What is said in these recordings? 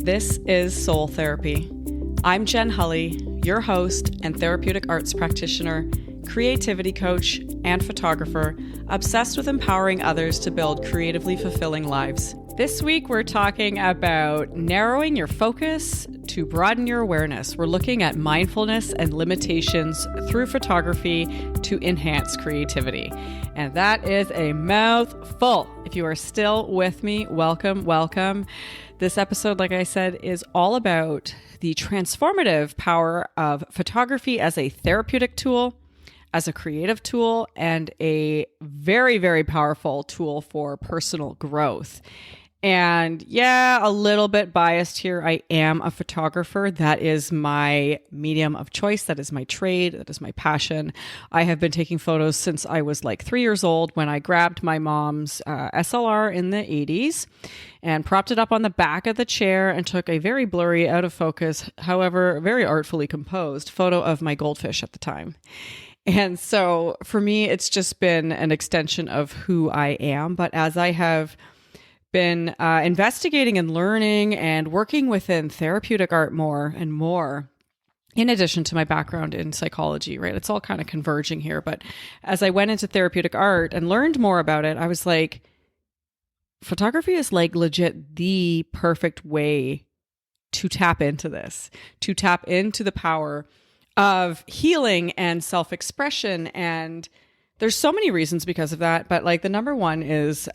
This is Soul Therapy. I'm Jen Hulley, your host and therapeutic arts practitioner, creativity coach, and photographer, obsessed with empowering others to build creatively fulfilling lives. This week, we're talking about narrowing your focus to broaden your awareness. We're looking at mindfulness and limitations through photography to enhance creativity. And that is a mouthful. If you are still with me, welcome, welcome. This episode, like I said, is all about the transformative power of photography as a therapeutic tool, as a creative tool, and a very, very powerful tool for personal growth. And yeah, a little bit biased here. I am a photographer. That is my medium of choice. That is my trade. That is my passion. I have been taking photos since I was like 3 years old when I grabbed my mom's SLR in the 80s and propped it up on the back of the chair and took a very blurry, out of focus, however, very artfully composed photo of my goldfish at the time. And so for me, it's just been an extension of who I am. But as I have been investigating and learning and working within therapeutic art more and more, in addition to my background in psychology, right? It's all kind of converging here. But as I went into therapeutic art and learned more about it, I was like, photography is like legit the perfect way to tap into this, to tap into the power of healing and self-expression. And there's so many reasons because of that, but like the number one is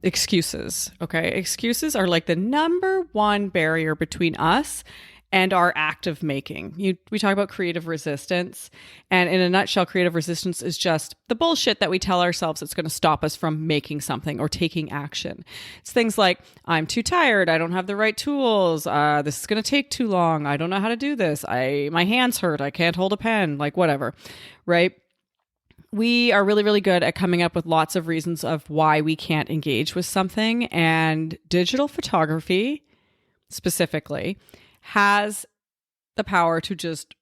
excuses. Okay. Excuses are like the number one barrier between us and our active making. We talk about creative resistance, and in a nutshell, creative resistance is just the bullshit that we tell ourselves that's going to stop us from making something or taking action. It's things like, I'm too tired. I don't have the right tools. This is going to take too long. I don't know how to do this. My hands hurt. I can't hold a pen, like whatever, right? We are really, really good at coming up with lots of reasons of why we can't engage with something. And digital photography specifically has the power to just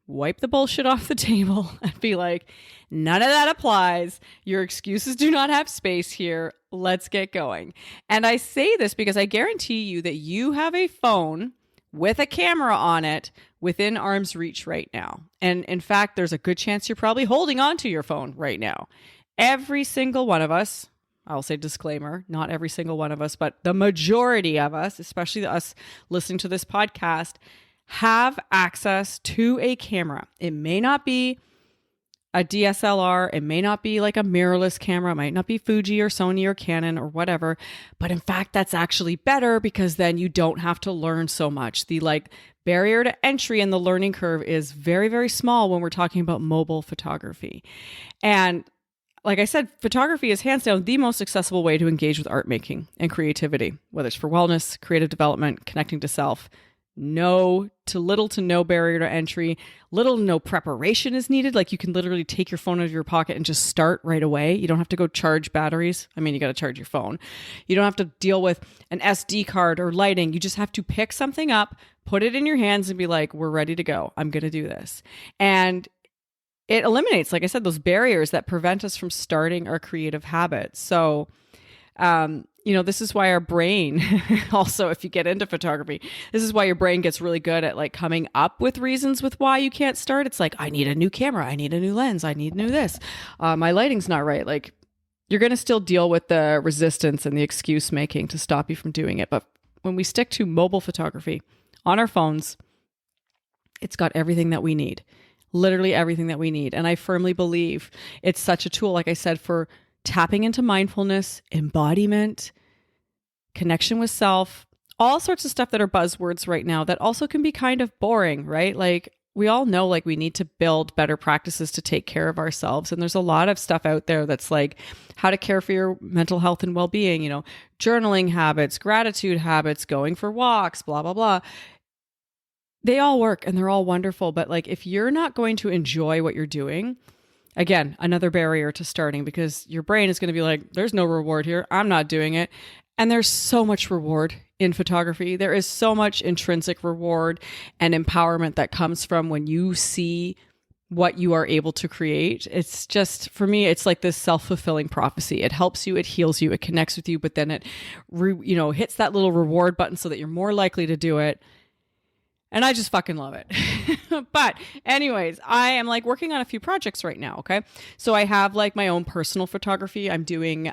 wipe the bullshit off the table and be like, none of that applies. Your excuses do not have space here. Let's get going. And I say this because I guarantee you that you have a phone with a camera on it within arm's reach right now. And in fact, there's a good chance you're probably holding onto your phone right now. Every single one of us, I'll say disclaimer, not every single one of us, but the majority of us, especially us listening to this podcast, have access to a camera. It may not be a DSLR. It may not be like a mirrorless camera. It might not be Fuji or Sony or Canon or whatever. But in fact, that's actually better because then you don't have to learn so much. The like barrier to entry and the learning curve is very, very small when we're talking about mobile photography. And like I said, photography is hands down the most accessible way to engage with art making and creativity, whether it's for wellness, creative development, connecting to self. Little to no barrier to entry, little to no preparation is needed. Like you can literally take your phone out of your pocket and just start right away. You don't have to go charge batteries. I mean, you got to charge your phone. You don't have to deal with an SD card or lighting. You just have to pick something up, put it in your hands and be like, we're ready to go. I'm going to do this. And it eliminates, like I said, those barriers that prevent us from starting our creative habits. So, this is why our brain, also, if you get into photography, this is why your brain gets really good at like coming up with reasons with why you can't start. It's like, I need a new camera. I need a new lens. I need new this. My lighting's not right. Like you're going to still deal with the resistance and the excuse making to stop you from doing it. But when we stick to mobile photography on our phones, it's got everything that we need. Literally everything that we need. And I firmly believe it's such a tool, like I said, for tapping into mindfulness, embodiment, connection with self, all sorts of stuff that are buzzwords right now that also can be kind of boring, right? Like we all know like we need to build better practices to take care of ourselves. And there's a lot of stuff out there that's like how to care for your mental health and well-being, journaling habits, gratitude habits, going for walks, blah, blah, blah. They all work and they're all wonderful. But like, if you're not going to enjoy what you're doing, again, another barrier to starting because your brain is going to be like, there's no reward here. I'm not doing it. And there's so much reward in photography. There is so much intrinsic reward and empowerment that comes from when you see what you are able to create. It's just, for me, it's like this self-fulfilling prophecy. It helps you, it heals you, it connects with you, but then it, hits that little reward button so that you're more likely to do it. And I just fucking love it. But anyways, I am like working on a few projects right now. Okay. So I have like my own personal photography. I'm doing,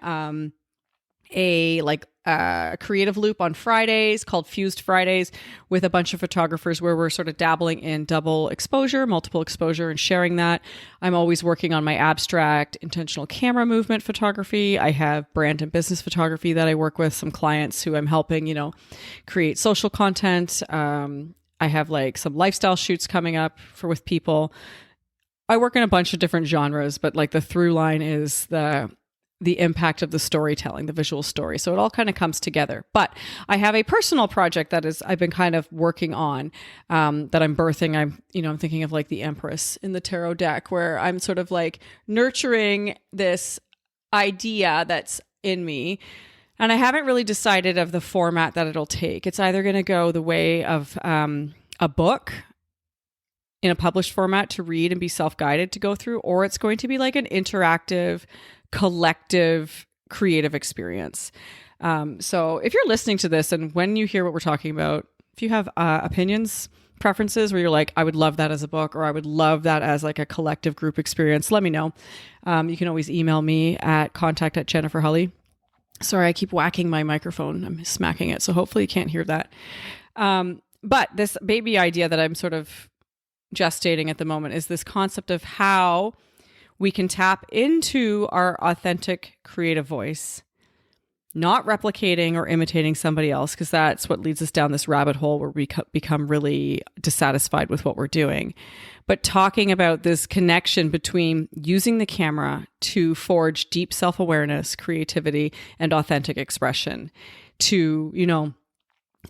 a creative loop on Fridays called Fused Fridays with a bunch of photographers where we're sort of dabbling in double exposure, multiple exposure, and sharing that. I'm always working on my abstract intentional camera movement photography. I have brand and business photography that I work with some clients who I'm helping, create social content. I have like some lifestyle shoots coming up with people. I work in a bunch of different genres, but like the through line is the impact of the storytelling, the visual story. So it all kind of comes together. But I have a personal project I've been kind of working on, that I'm birthing. I'm thinking of like the Empress in the tarot deck, where I'm sort of like nurturing this idea that's in me. And I haven't really decided of the format that it'll take. It's either going to go the way of a book in a published format to read and be self-guided to go through, or it's going to be like an interactive, collective, creative experience. So if you're listening to this and when you hear what we're talking about, if you have opinions, preferences where you're like, I would love that as a book, or I would love that as like a collective group experience, let me know. You can always email me at contact@jenniferhully. Sorry, I keep whacking my microphone. I'm smacking it. So hopefully you can't hear that. But this baby idea that I'm sort of gestating at the moment is this concept of how we can tap into our authentic creative voice, not replicating or imitating somebody else, because that's what leads us down this rabbit hole where we become really dissatisfied with what we're doing. But talking about this connection between using the camera to forge deep self-awareness, creativity, and authentic expression, to,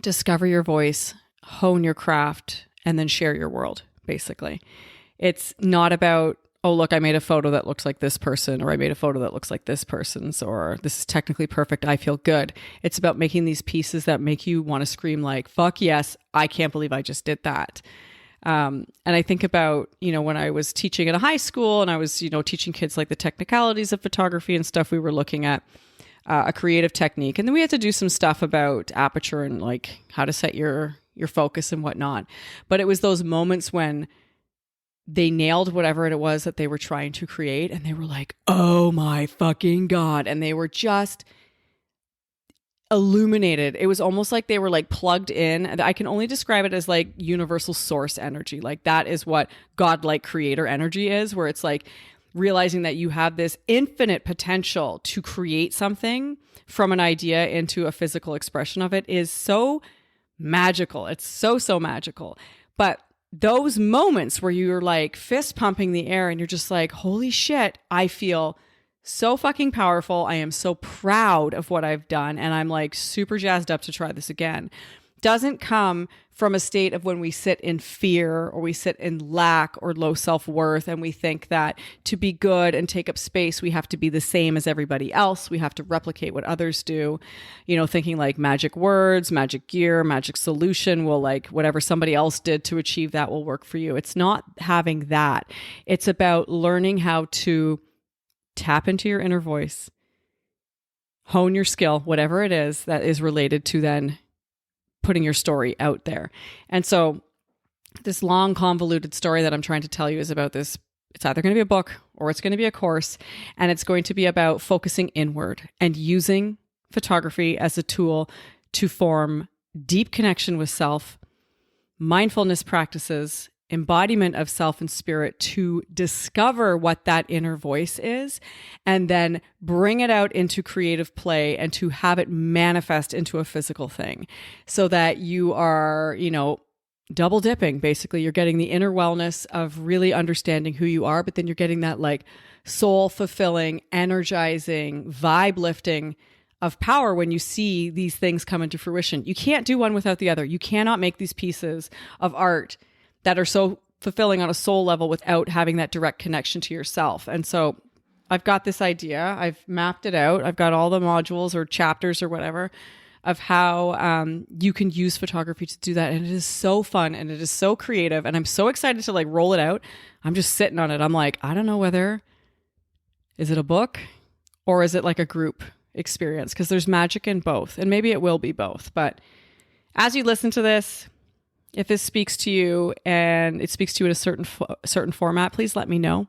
discover your voice, hone your craft, and then share your world, basically. It's not about, oh, look, I made a photo that looks like this person, or I made a photo that looks like this person's, or this is technically perfect, I feel good. It's about making these pieces that make you want to scream like, fuck yes, I can't believe I just did that. And I think about, when I was teaching at a high school and I was, teaching kids like the technicalities of photography and stuff, we were looking at a creative technique. And then we had to do some stuff about aperture and like how to set your focus and whatnot. But it was those moments when they nailed whatever it was that they were trying to create. And they were like, oh my fucking God. And they were just illuminated. It was almost like they were like plugged in. I can only describe it as like universal source energy. Like that is what godlike creator energy is, where it's like realizing that you have this infinite potential to create something from an idea into a physical expression of it is so magical. It's so magical. But those moments where you're like fist pumping the air and you're just like, holy shit, I feel so fucking powerful. I am so proud of what I've done. And I'm like super jazzed up to try this again. Doesn't come from a state of when we sit in fear or we sit in lack or low self-worth. And we think that to be good and take up space, we have to be the same as everybody else. We have to replicate what others do, thinking like magic words, magic gear, magic solution will like whatever somebody else did to achieve that will work for you. It's not having that. It's about learning how to tap into your inner voice, hone your skill, whatever it is that is related to then putting your story out there. And so this long convoluted story that I'm trying to tell you is about this. It's either going to be a book or it's going to be a course, and it's going to be about focusing inward and using photography as a tool to form deep connection with self, mindfulness practices, embodiment of self and spirit to discover what that inner voice is, and then bring it out into creative play and to have it manifest into a physical thing so that you are, double dipping. Basically, you're getting the inner wellness of really understanding who you are, but then you're getting that like soul fulfilling, energizing, vibe lifting of power when you see these things come into fruition. You can't do one without the other. You cannot make these pieces of art that are so fulfilling on a soul level without having that direct connection to yourself. And so I've got this idea. I've mapped it out. I've got all the modules or chapters or whatever of how you can use photography to do that. And it is so fun and it is so creative. And I'm so excited to like roll it out. I'm just sitting on it. I'm like, I don't know whether, is it a book or is it like a group experience? Because there's magic in both. And maybe it will be both. But as you listen to this, if this speaks to you and it speaks to you in a certain format, please let me know.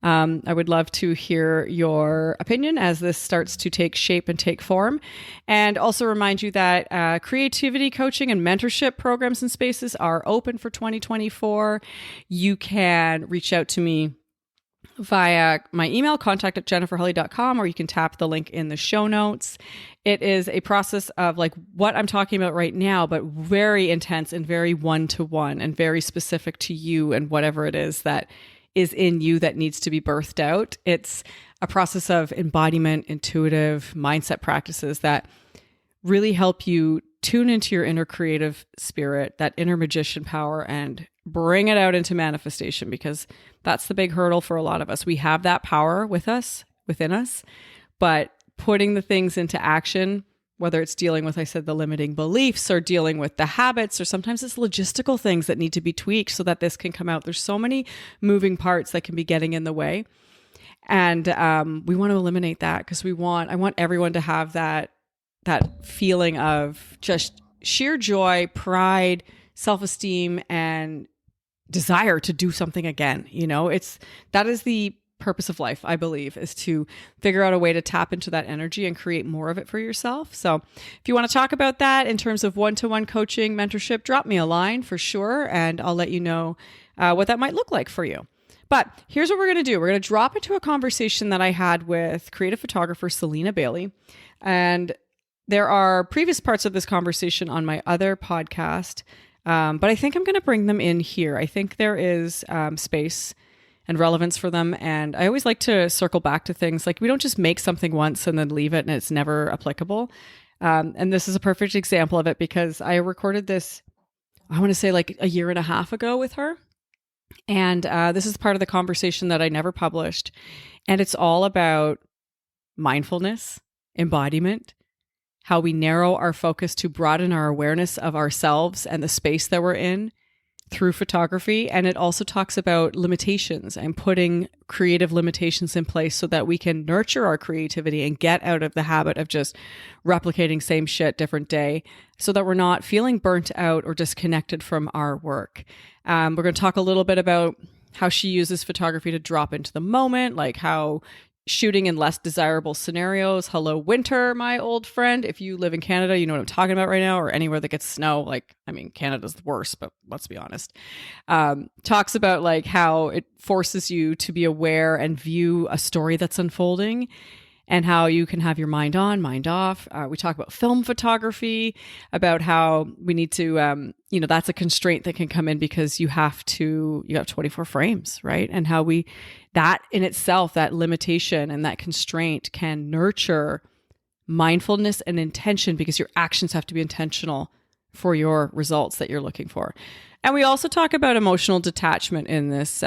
I would love to hear your opinion as this starts to take shape and take form. And also remind you that creativity coaching and mentorship programs and spaces are open for 2024. You can reach out to me via my email, contact@jenniferhully.com, or you can tap the link in the show notes. It is a process of like what I'm talking about right now, but very intense and very one-to-one and very specific to you and whatever it is that is in you that needs to be birthed out. It's a process of embodiment, intuitive mindset practices that really help you tune into your inner creative spirit, that inner magician power, and bring it out into manifestation, because that's the big hurdle for a lot of us. We have that power within us, but putting the things into action, whether it's dealing with, I said, the limiting beliefs or dealing with the habits, or sometimes it's logistical things that need to be tweaked so that this can come out. There's so many moving parts that can be getting in the way. And we want to eliminate that because I want everyone to have that feeling of just sheer joy, pride, self-esteem, and desire to do something again. That is the purpose of life, I believe, is to figure out a way to tap into that energy and create more of it for yourself. So if you want to talk about that in terms of one-to-one coaching, mentorship, drop me a line for sure, and I'll let you know what that might look like for you. But here's what we're going to do. We're going to drop into a conversation that I had with creative photographer Celina Bailey. And there are previous parts of this conversation on my other podcast, but I think I'm going to bring them in here. I think there is space and relevance for them. And I always like to circle back to things like we don't just make something once and then leave it and it's never applicable. And this is a perfect example of it because I recorded this, I want to say like a year and a half ago with her. And this is part of the conversation that I never published. And it's all about mindfulness, embodiment, how we narrow our focus to broaden our awareness of ourselves and the space that we're in through photography. And it also talks about limitations and putting creative limitations in place so that we can nurture our creativity and get out of the habit of just replicating same shit, different day, so that we're not feeling burnt out or disconnected from our work. We're going to talk a little bit about how she uses photography to drop into the moment, like how shooting in less desirable scenarios. Hello, winter, my old friend. If you live in Canada, you know what I'm talking about right now, or anywhere that gets snow. Like, I mean, Canada's the worst, but let's be honest. Talks about like how it forces you to be aware and view a story that's unfolding, and how you can have your mind on, mind off. We talk about film photography, about how we need to, that's a constraint that can come in because you have 24 frames, right? And how that in itself, that limitation and that constraint can nurture mindfulness and intention, because your actions have to be intentional for your results that you're looking for. And we also talk about emotional detachment in this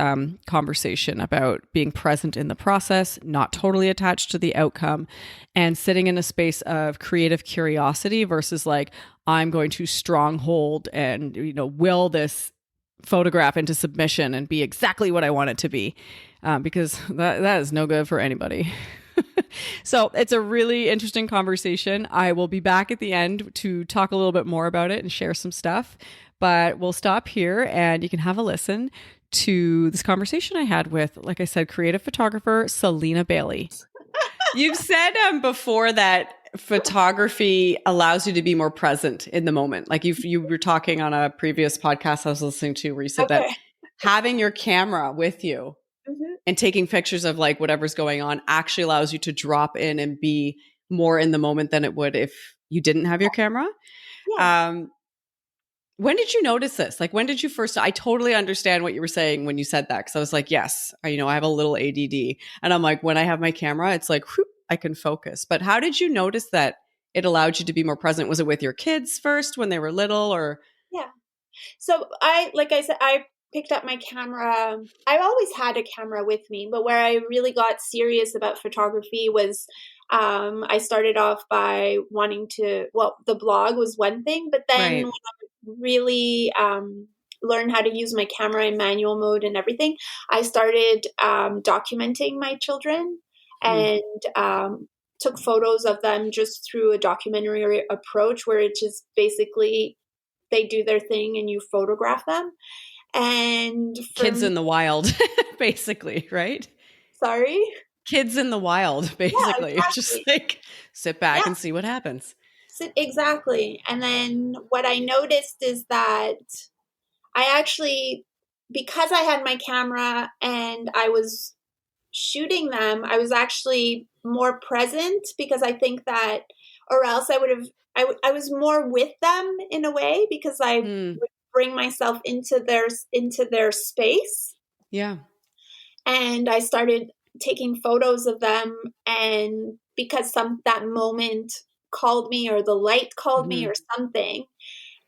conversation, about being present in the process, not totally attached to the outcome, and sitting in a space of creative curiosity versus like, I'm going to stronghold and, will this photograph into submission and be exactly what I want it to be, because that is no good for anybody. So it's a really interesting conversation. I will be back at the end to talk a little bit more about it and share some stuff, but we'll stop here and you can have a listen to this conversation I had with, like I said, creative photographer Celina Bailey. You've said before that photography allows you to be more present in the moment. Like you were talking on a previous podcast I was listening to where you said that having your camera with you and taking pictures of like whatever's going on actually allows you to drop in and be more in the moment than it would if you didn't have your camera. Yeah. When did you notice this? Like, when did you first, I totally understand what you were saying when you said that. Cause I was like, yes, I have a little ADD, and I'm like, when I have my camera, it's like, whoop, I can focus. But how did you notice that it allowed you to be more present? Was it with your kids first when they were little, or? Yeah. So like I said, I picked up my camera. I always had a camera with me, but where I really got serious about photography was I started off by wanting to, well, the blog was one thing, but then Right. when I really learned how to use my camera in manual mode and everything, I started documenting my children Hmm. and took photos of them just through a documentary approach where it just basically they do their thing and you photograph them. And for Kids me, in the wild, basically, right? sorry. Kids in the wild, Yeah, basically. It's just exactly. like sit back Yeah, and see what happens. exactly. And then what I noticed is that I actually, because I had my camera and I was shooting them, I was actually more present because I think that, or else I would have, I was more with them in a way because I Hmm. would bring myself into their space. Yeah. And I started taking photos of them, and because that moment called me or the light called me Hmm. or something,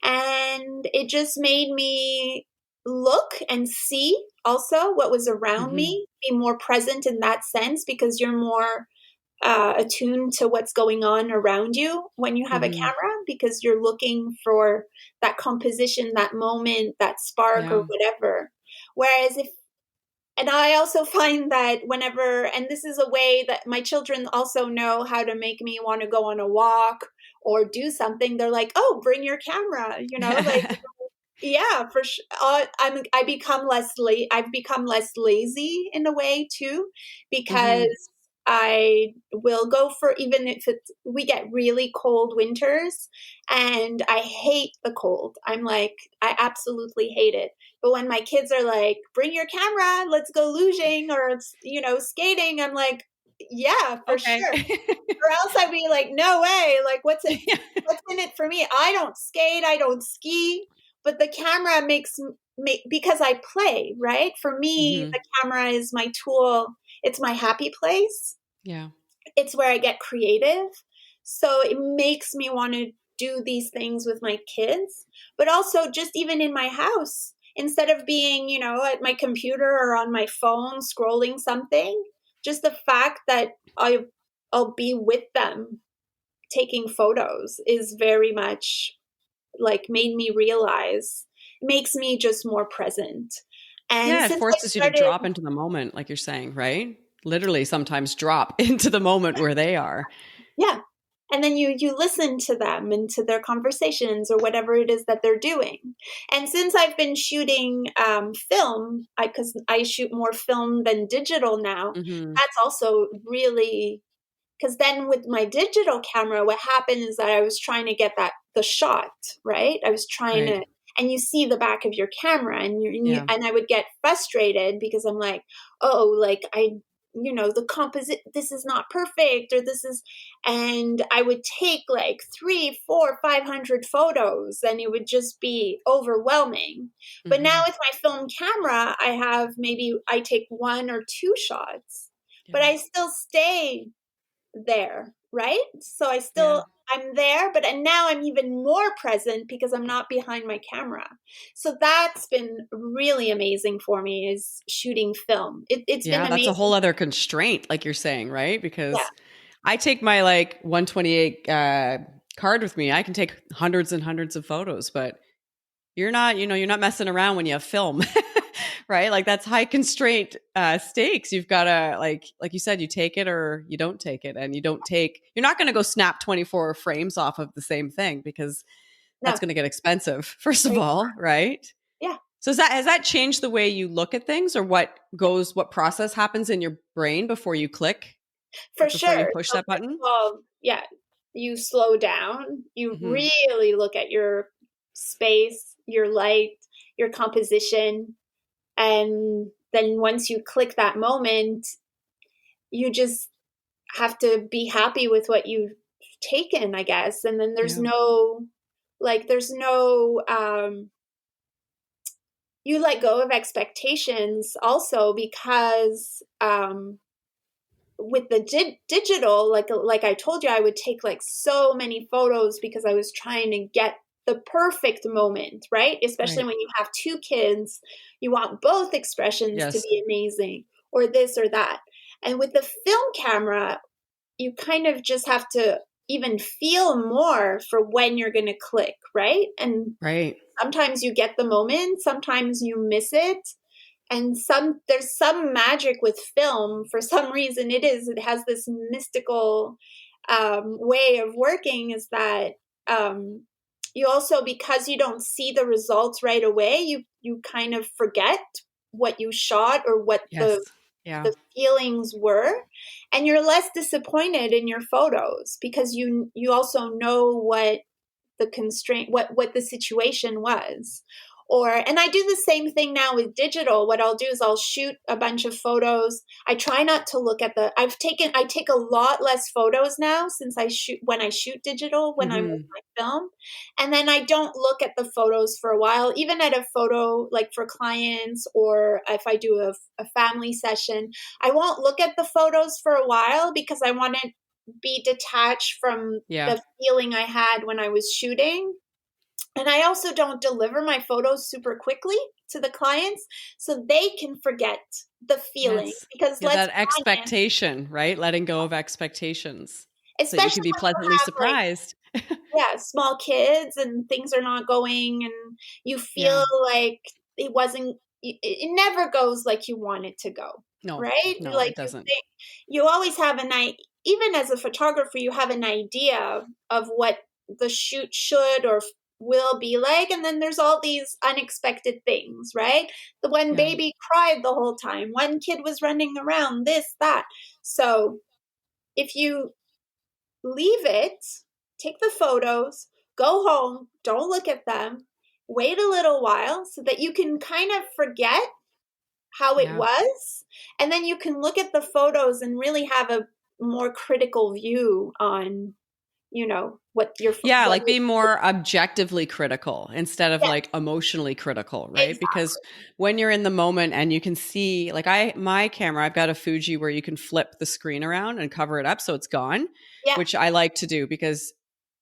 and it just made me look and see also what was around Hmm. me, be more present in that sense because you're more attuned to what's going on around you when you have a Hmm. camera because you're looking for that composition, that moment, that spark or Yeah. whatever. Whereas if and I also find that whenever, and this is a way that my children also know how to make me want to go on a walk or do something. They're like, "Oh, bring your camera," like yeah, for sure. I've become less lazy in a way too, because Hmm. I will go for, even if we get really cold winters and I hate the cold. I'm like, I absolutely hate it. But when my kids are like, bring your camera, let's go luging or skating, I'm like, yeah, for Okay. sure. Or else I'd be like, no way. Like, what's in it for me? I don't skate, I don't ski, but the camera makes me, because I play, right? For me, Hmm. the camera is my tool. It's my happy place. Yeah. It's where I get creative. So it makes me want to do these things with my kids, but also just even in my house, instead of being, at my computer or on my phone scrolling something, just the fact that I'll be with them taking photos is very much like made me realize, makes me just more present. And Yeah, it since I forces you to started, drop into the moment, like you're saying, right? Literally sometimes drop into the moment where they are. yeah, and then you listen to them and to their conversations or whatever it is that they're doing. And since I've been shooting film, because I shoot more film than digital now, Hmm. that's also really, because then with my digital camera, what happened is that I was trying to get the shot right. I was trying Right. to, and you see the back of your camera, and Yeah. and I would get frustrated because I'm like, oh, like the composite, this is not perfect, or this is, and I would take like 3, 4, 500 photos, and it would just be overwhelming. But now Hmm. with my film camera, I take 1 or 2 shots, but Yeah. I still stay there, right? So Yeah. I'm there, but now I'm even more present because I'm not behind my camera. So that's been really amazing for me, is shooting film. It's been Yeah, that's a amazing. whole other constraint, like you're saying, right? Yeah. Because I take my like 128 card with me. I can take hundreds and hundreds of photos, but you're not messing around when you have film, right? Like that's high constraint stakes. You've got to like you said, you take it or you don't take it, and you're not going to go snap 24 frames off of the same thing because that's No. going to get expensive, first of Right. all, right? Yeah. So has that changed the way you look at things, or what process happens in your brain before you click, For before you sure. push So that first button? of all, yeah, you slow down. You Hmm. really look at your space, your light, your composition, and then once you click that moment, you just have to be happy with what you've taken, I guess. And then Yeah. there's no you let go of expectations also, because with the digital, like I told you, I would take like so many photos because I was trying to get the perfect moment, right? Especially Right. when you have 2 kids, you want both expressions to Yes. be amazing, or this or that. And with the film camera, you kind of just have to even feel more for when you're going to click, right? And Right. sometimes you get the moment, sometimes you miss it. And there's some magic with film. For some reason, it has this mystical way of working, is that you also, because you don't see the results right away, you kind of forget what you shot or what Yes. Yeah. the feelings were, and you're less disappointed in your photos because you also know what the constraint, what the situation was. Or, and I do the same thing now with digital. What I'll do is I'll shoot a bunch of photos. I try not to look at I take a lot less photos now since when I shoot digital, when I'm with Mm-hmm. my film. And then I don't look at the photos for a while, even at a photo, like for clients, or if I do a family session, I won't look at the photos for a while because I want to be detached from Yeah. the feeling I had when I was shooting. And I also don't deliver my photos super quickly to the clients so they can forget the feeling. Yes. Because Yeah, let's that be honest, expectation, right? Letting go of expectations so that you can especially be when you pleasantly have like, surprised. yeah, small kids and things are not going and you feel Yeah. like it never goes like you want it to go, No, right? no, Like it doesn't. you always have even as a photographer, you have an idea of what the shoot should or will be like. And then there's all these unexpected things, right? The one Yeah. baby cried the whole time, one kid was running around, this, that. So if you leave it, take the photos, go home, don't look at them, wait a little while so that you can kind of forget how it Yeah. was. And then you can look at the photos and really have a more critical view on, Yeah, what like you're, be more objectively critical instead of yes, like emotionally critical, right? Because exactly. when you're in the moment and you can see, like my camera, I've got a Fuji where you can flip the screen around and cover it up so it's gone, Yeah, which I like to do because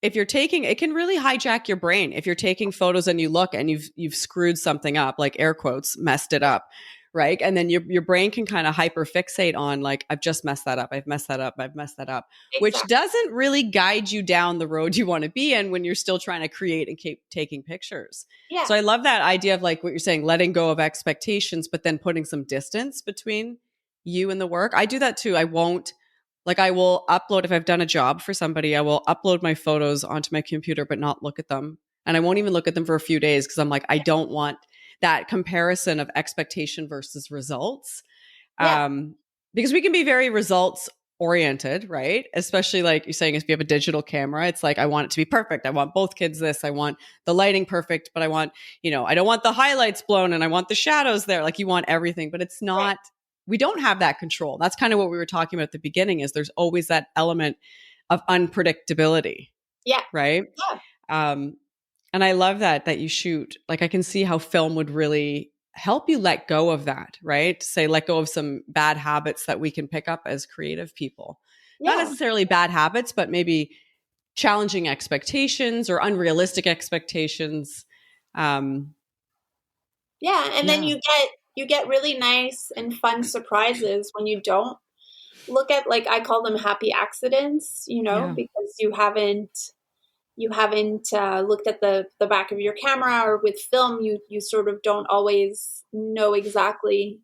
if you're taking, it can really hijack your brain. If you're taking photos and you look and you've screwed something up, like air quotes, messed it yeah, up, right? And then your brain can kind of hyper fixate on like, I've just messed that up, I've messed that up, I've messed that up, which exactly. doesn't really guide you down the road you want to be in when you're still trying to create and keep taking pictures. Yeah, So I love that idea of like what you're saying, letting go of expectations, but then putting some distance between you and the work. I do that too. I will upload, if I've done a job for somebody, I will upload my photos onto my computer, but not look at them. And I won't even look at them for a few days because I'm like, I don't want that comparison of expectation versus results. yeah, Um, because we can be very results oriented, right? Especially like you're saying, if you have a digital camera, it's like, I want it to be perfect. I want both kids this. I want the lighting perfect, but I want, I don't want the highlights blown and I want the shadows there. Like you want everything, but it's right. not, we don't have that control. That's kind of what we were talking about at the beginning is there's always that element of unpredictability, Yeah, right? yeah, Um, and I love that you shoot. Like I can see how film would really help you let go of that, right? Say let go of some bad habits that we can pick up as creative people. Not yeah, necessarily bad habits, but maybe challenging expectations or unrealistic expectations. Um, yeah. And then yeah, you get really nice and fun surprises when you don't look at, like, I call them happy accidents, yeah, because you haven't looked at the back of your camera, or with film you sort of don't always know exactly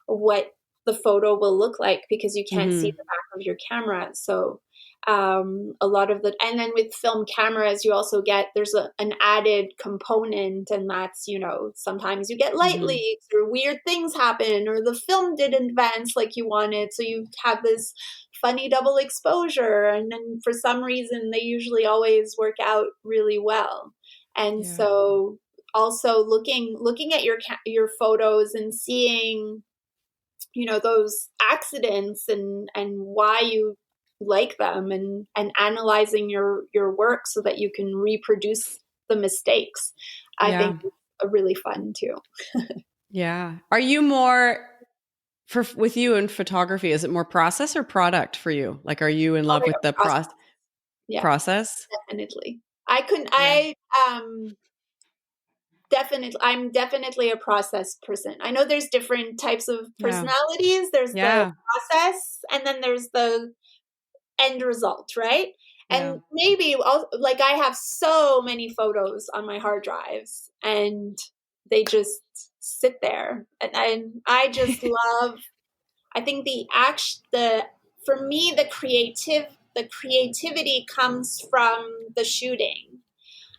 what the photo will look like because you can't see hmm the back of your camera. So a lot of and then with film cameras, you also there's an added component, and that's, sometimes you get light hmm leaks or weird things happen, or the film didn't advance like you wanted. So you have this funny double exposure. And then for some reason, they usually always work out really well. And yeah, so also looking at your photos and seeing, those accidents and why you like them, and analyzing your work so that you can reproduce the mistakes, I yeah, think is really fun too. yeah. Are you more for with you in photography? Is it more process or product for you? Like, are you in Oh love my with the God, yeah, process? definitely. I couldn't Yeah. I Definitely, I'm definitely a process person. I know there's different types of Yeah. personalities. There's the Yeah. process, and then there's the end result, right? Yeah. And maybe like I have so many photos on my hard drives and they just sit there. And I just love, I think for me, the creativity comes from the shooting.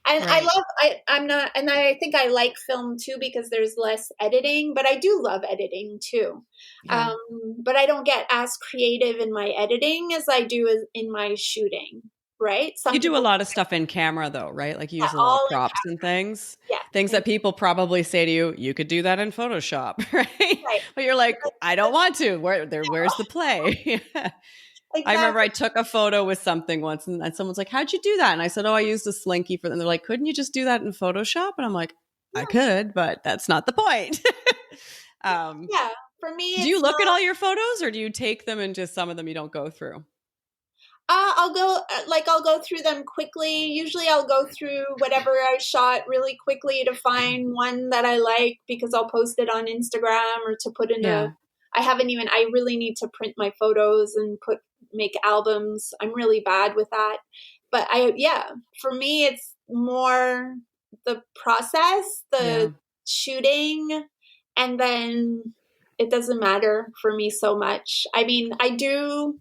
And Right. I'm not, and I think I like film too because there's less editing, but I do love editing too. Yeah. But I don't get as creative in my editing as I do in my shooting, right? You Some do a people, lot of stuff in camera though, right? Like you yeah, use a lot of all in props and camera. things. Things Yeah. that people probably say to you, you could do that in Photoshop, right? Right. But you're like, I don't want to. Where's the play? I remember I Exactly. took a photo with something once and someone's like, how'd you do that? And I said, oh, I used a Slinky for them. They're like, couldn't you just do that in Photoshop? And I'm like, I Yeah. could, but that's not the point. um, Yeah. For me, do you it's look at not. all your photos or do you take them and just some of them you don't go through? I'll go through them quickly. Usually I'll go through whatever I shot really quickly to find one that I like because I'll post it on Instagram or to put in Yeah. I really need to print my photos and make albums. I'm really bad with that. But for me, it's more the process, Yeah. the shooting, and then it doesn't matter for me so much. I mean, I do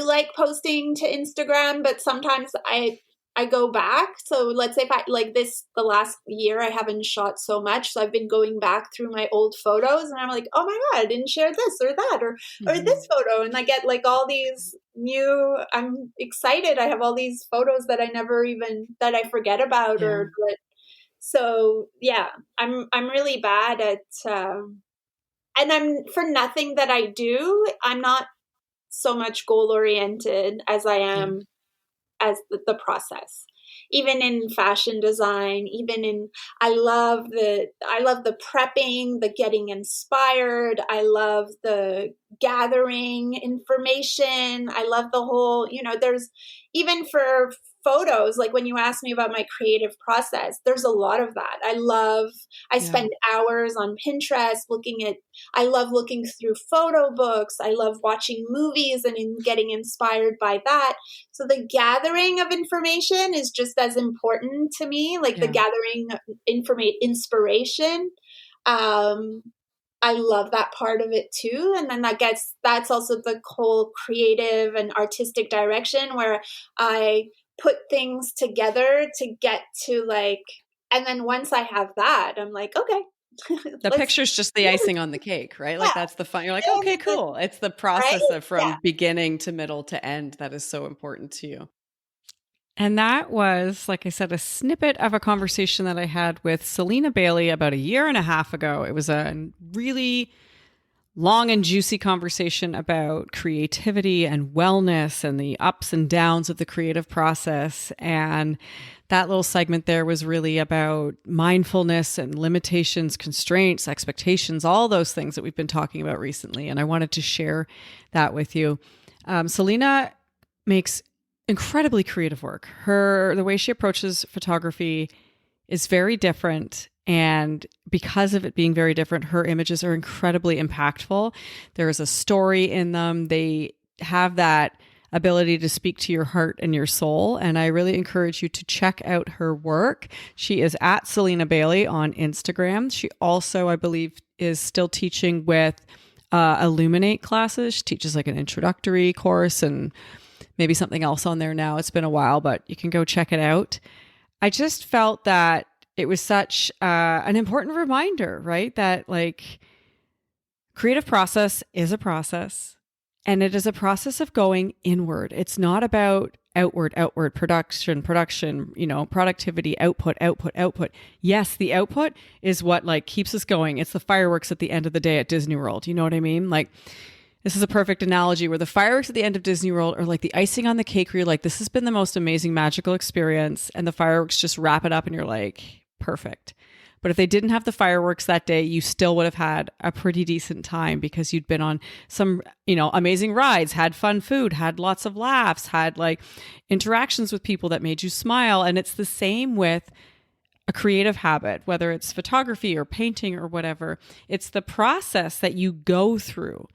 like posting to Instagram, but sometimes I go back. So let's say if I like the last year I haven't shot so much, so I've been going back through my old photos, and I'm like, oh my god, I didn't share this or that or Mm-hmm. this photo, and I get like all these new. I'm excited. I have all these photos that that I forget about Yeah. so yeah, I'm really bad at. And I'm for nothing that I do. I'm not so much goal oriented as I Yeah. am as the process. Even in fashion design, I love the prepping, the getting inspired. I love the gathering information. I love the whole, there's even for photos, like when you ask me about my creative process, there's a lot of that. I Yeah. spend hours on Pinterest I love looking through photo books. I love watching movies and getting inspired by that. So the gathering of information is just as important to me, like the Yeah. gathering inspiration. Um, I love that part of it too. And then that's also the whole creative and artistic direction where I put things together to get to and then once I have that, I'm like, okay, The let's, picture's just the icing on the cake, right? yeah, Like that's the fun. You're like, and okay, cool. It's the right? process of Yeah. from beginning to middle to end that is so important to you. And that was, like I said, a snippet of a conversation that I had with Celina Bailey about a year and a half ago. It was a really long and juicy conversation about creativity and wellness and the ups and downs of the creative process. And that little segment there was really about mindfulness and limitations, constraints, expectations, all those things that we've been talking about recently. And I wanted to share that with you. Celina makes incredibly creative work. The way she approaches photography is very different. And because of it being very different, her images are incredibly impactful. There is a story in them. They have that ability to speak to your heart and your soul. And I really encourage you to check out her work. She is at Celina Bailey on Instagram. She also, I believe, is still teaching with Illuminate classes. She teaches like an introductory course and maybe something else on there now. It's been a while, but you can go check it out. I just felt that it was such an important reminder, right? That like creative process is a process and it is a process of going inward. It's not about outward, production, productivity, output. Yes, the output is what like keeps us going. It's the fireworks at the end of the day at Disney World. You know what I mean? Like, this is a perfect analogy where the fireworks at the end of Disney World are like the icing on the cake where you're like, this has been the most amazing magical experience. And the fireworks just wrap it up and you're like, perfect. But if they didn't have the fireworks that day, you still would have had a pretty decent time because you'd been on some, amazing rides, had fun food, had lots of laughs, had like interactions with people that made you smile. And it's the same with a creative habit, whether it's photography or painting or whatever. It's the process that you go through.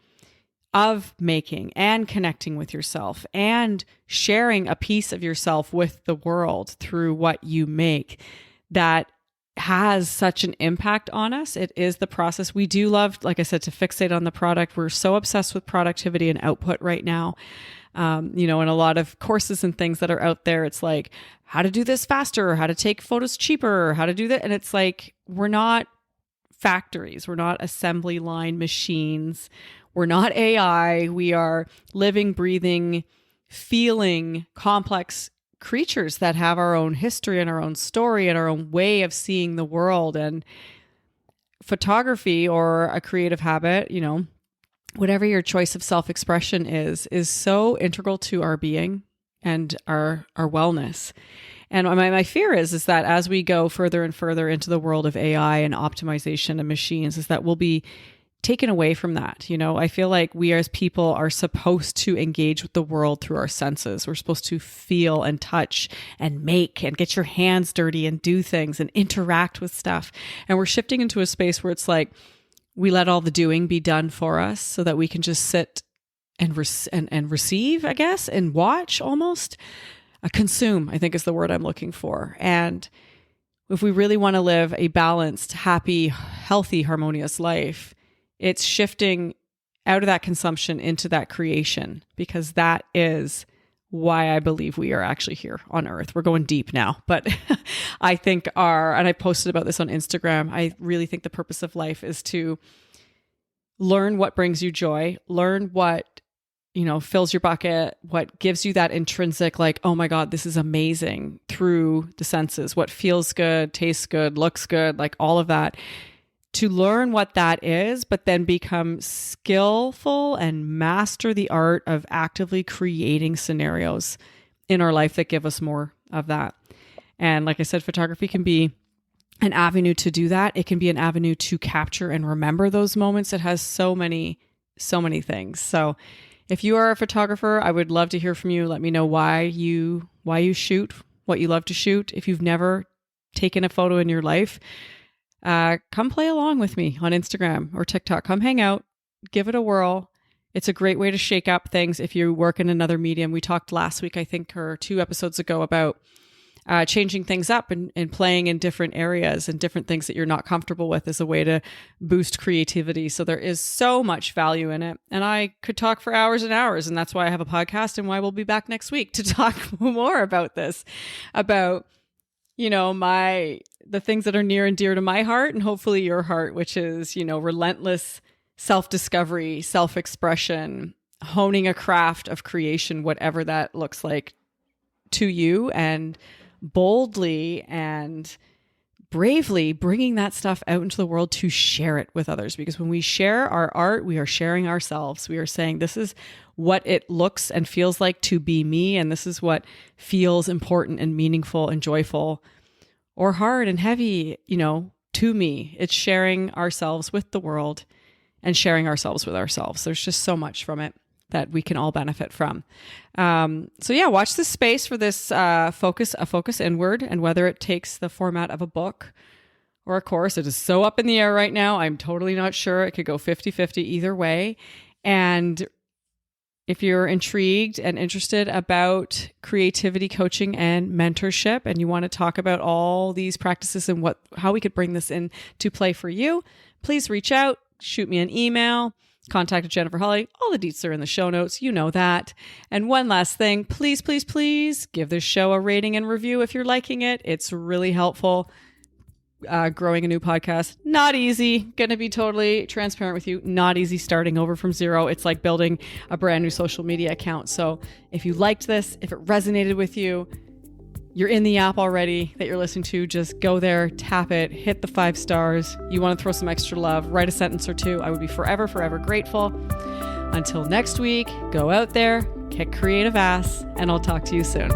of making and connecting with yourself and sharing a piece of yourself with the world through what you make that has such an impact on us. It is the process. We do love, like I said, to fixate on the product. We're so obsessed with productivity and output right now. In a lot of courses and things that are out there, it's like how to do this faster, how to take photos cheaper, how to do that. And it's like, we're not factories. We're not assembly line machines. We're not AI. We are living, breathing, feeling complex creatures that have our own history and our own story and our own way of seeing the world. And photography or a creative habit, whatever your choice of self-expression is so integral to our being and our wellness. And my fear is that as we go further and further into the world of AI and optimization and machines, is that we'll be taken away from that. I feel like we as people are supposed to engage with the world through our senses. We're supposed to feel and touch and make and get your hands dirty and do things and interact with stuff. And we're shifting into a space where it's like we let all the doing be done for us so that we can just sit and receive, I guess, and watch almost. Consume, I think, is the word I'm looking for. And if we really want to live a balanced, happy, healthy, harmonious life, it's shifting out of that consumption into that creation, because that is why I believe we are actually here on Earth. We're going deep now, but I think and I posted about this on Instagram, I really think the purpose of life is to learn what brings you joy, learn what fills your bucket, what gives you that intrinsic, like, oh my God, this is amazing, through the senses, what feels good, tastes good, looks good, like all of that. To learn what that is, but then become skillful and master the art of actively creating scenarios in our life that give us more of that. And like I said, photography can be an avenue to do that. It can be an avenue to capture and remember those moments. It has so many things. So if you are a photographer, I would love to hear from you. Let me know why you shoot, what you love to shoot. If you've never taken a photo in your life, come play along with me on Instagram or TikTok. Come hang out, give it a whirl. It's a great way to shake up things if you work in another medium. We talked last week, I think, or 2 episodes ago, about changing things up and playing in different areas and different things that you're not comfortable with as a way to boost creativity. So there is so much value in it. And I could talk for hours and hours. And that's why I have a podcast and why we'll be back next week to talk more about this, about, the things that are near and dear to my heart and hopefully your heart, which is, relentless self-discovery, self-expression, honing a craft of creation, whatever that looks like to you, and boldly and bravely bringing that stuff out into the world to share it with others. Because when we share our art, we are sharing ourselves. We are saying, this is what it looks and feels like to be me. And this is what feels important and meaningful and joyful or hard and heavy, to me. It's sharing ourselves with the world and sharing ourselves with ourselves. There's just so much from it that we can all benefit from. So yeah, watch this space for this focus inward, and whether it takes the format of a book or a course. It is so up in the air right now. I'm totally not sure. It could go 50-50 either way. And if you're intrigued and interested about creativity coaching and mentorship, and you want to talk about all these practices and how we could bring this into play for you, please reach out, shoot me an email, contact Jennifer Holly. All the deets are in the show notes. You know that. And one last thing, please, please, please give this show a rating and review if you're liking it. It's really helpful. Growing a new podcast, not easy. Going to be totally transparent with you. Not easy starting over from zero. It's like building a brand new social media account. So if you liked this, if it resonated with you, you're in the app already that you're listening to, just go there, tap it, hit the 5 stars. You want to throw some extra love, write a sentence or 2. I would be forever, forever grateful. Until next week, go out there, kick creative ass, and I'll talk to you soon.